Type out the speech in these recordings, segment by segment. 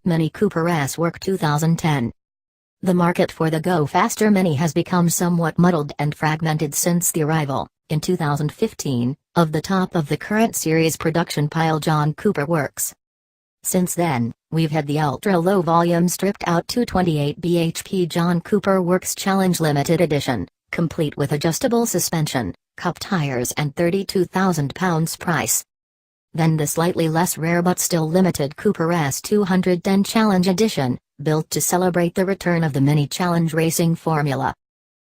Mini Cooper S Work 2010. The market for the Go Faster Mini has become somewhat muddled and fragmented since the arrival, in 2015, of the top of the current series production pile John Cooper Works. Since then, we've had the ultra-low volume stripped-out 228 bhp John Cooper Works Challenge Limited Edition, complete with adjustable suspension, cup tires and £32,000 price. Then the slightly less rare but still limited Cooper S 210 Challenge Edition, built to celebrate the return of the Mini Challenge racing formula.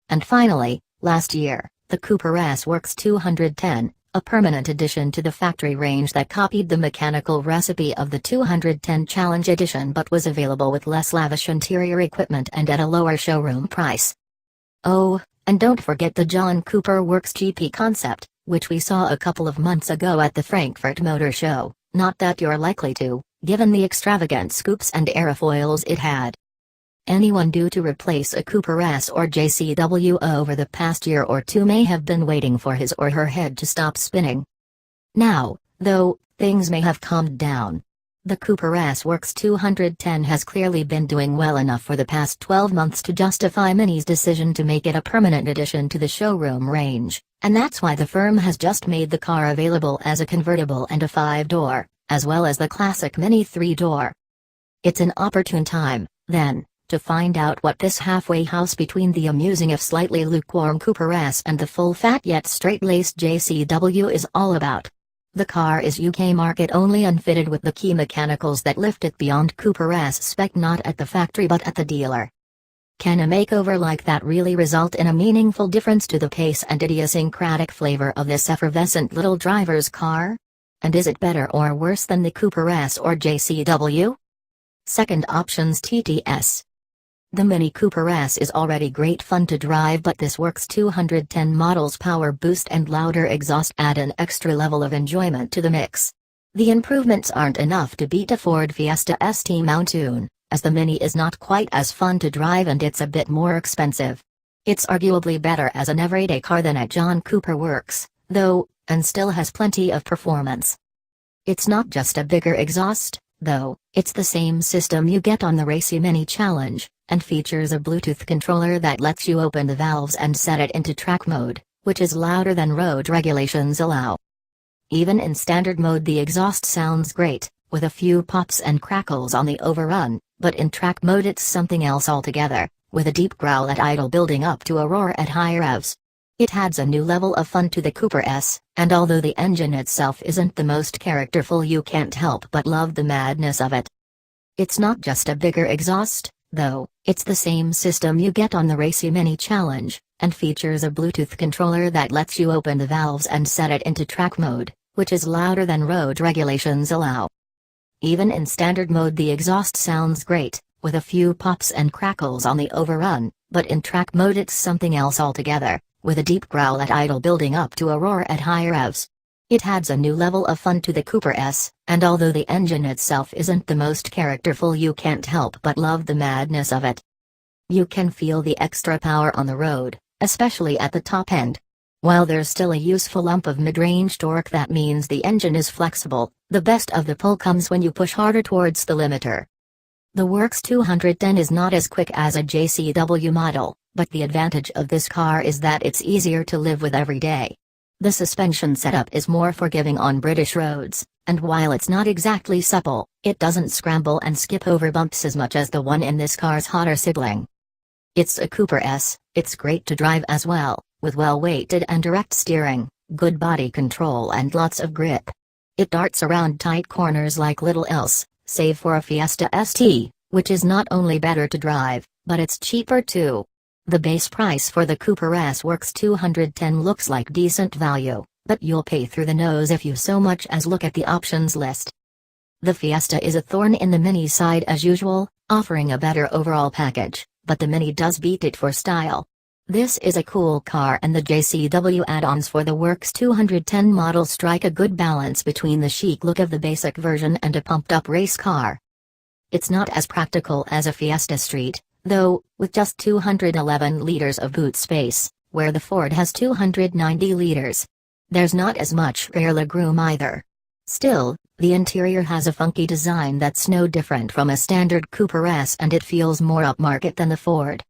And finally, last year, the Cooper S Works 210, a permanent addition to the factory range that copied the mechanical recipe of the 210 Challenge Edition but was available with less lavish interior equipment and at a lower showroom price. Oh, and don't forget the John Cooper Works GP concept, which we saw a couple of months ago at the Frankfurt Motor Show, not that you're likely to, given the extravagant scoops and aerofoils it had. Anyone due to replace a Cooper S or JCW over the past year or two may have been waiting for his or her head to stop spinning. Now, though, things may have calmed down. The Cooper S Works 210 has clearly been doing well enough for the past 12 months to justify Mini's decision to make it a permanent addition to the showroom range, and that's why the firm has just made the car available as a convertible and a 5-door, as well as the classic Mini 3-door. It's an opportune time, then, to find out what this halfway house between the amusing if slightly lukewarm Cooper S and the full-fat yet straight-laced JCW is all about. The car is UK market only and fitted with the key mechanicals that lift it beyond Cooper S spec, not at the factory but at the dealer. Can a makeover like that really result in a meaningful difference to the pace and idiosyncratic flavor of this effervescent little driver's car? And is it better or worse than the Cooper S or JCW? Second options TTS. The Mini Cooper S is already great fun to drive, but this Works 210 model's power boost and louder exhaust add an extra level of enjoyment to the mix. The improvements aren't enough to beat a Ford Fiesta ST Mountune, as the Mini is not quite as fun to drive and it's a bit more expensive. It's arguably better as an everyday car than at John Cooper Works, though, and still has plenty of performance. It's not just a bigger exhaust, though, it's the same system you get on the racy Mini Challenge, and features a Bluetooth controller that lets you open the valves and set it into track mode, which is louder than road regulations allow. Even in standard mode the exhaust sounds great, with a few pops and crackles on the overrun, but in track mode it's something else altogether, with a deep growl at idle building up to a roar at high revs. It adds a new level of fun to the Cooper S, and although the engine itself isn't the most characterful, you can't help but love the madness of it. It's not just a bigger exhaust, though, it's the same system you get on the racy Mini Challenge, and features a Bluetooth controller that lets you open the valves and set it into track mode, which is louder than road regulations allow. Even in standard mode the exhaust sounds great, with a few pops and crackles on the overrun, but in track mode it's something else altogether, with a deep growl at idle building up to a roar at high revs. It adds a new level of fun to the Cooper S, and although the engine itself isn't the most characterful, you can't help but love the madness of it. You can feel the extra power on the road, especially at the top end. While there's still a useful lump of mid-range torque that means the engine is flexible, the best of the pull comes when you push harder towards the limiter. The Works 210 is not as quick as a JCW model, but the advantage of this car is that it's easier to live with every day. The suspension setup is more forgiving on British roads, and while it's not exactly supple, it doesn't scramble and skip over bumps as much as the one in this car's hotter sibling. It's a Cooper S, it's great to drive as well, with well-weighted and direct steering, good body control and lots of grip. It darts around tight corners like little else, save for a Fiesta ST, which is not only better to drive, but it's cheaper too. The base price for the Cooper S Works 210 looks like decent value, but you'll pay through the nose if you so much as look at the options list. The Fiesta is a thorn in the Mini side as usual, offering a better overall package, but the Mini does beat it for style. This is a cool car, and the JCW add-ons for the Works 210 model strike a good balance between the chic look of the basic version and a pumped-up race car. It's not as practical as a Fiesta Street, though, with just 211 liters of boot space, where the Ford has 290 liters. There's not as much rear legroom either. Still, the interior has a funky design that's no different from a standard Cooper S, and it feels more upmarket than the Ford.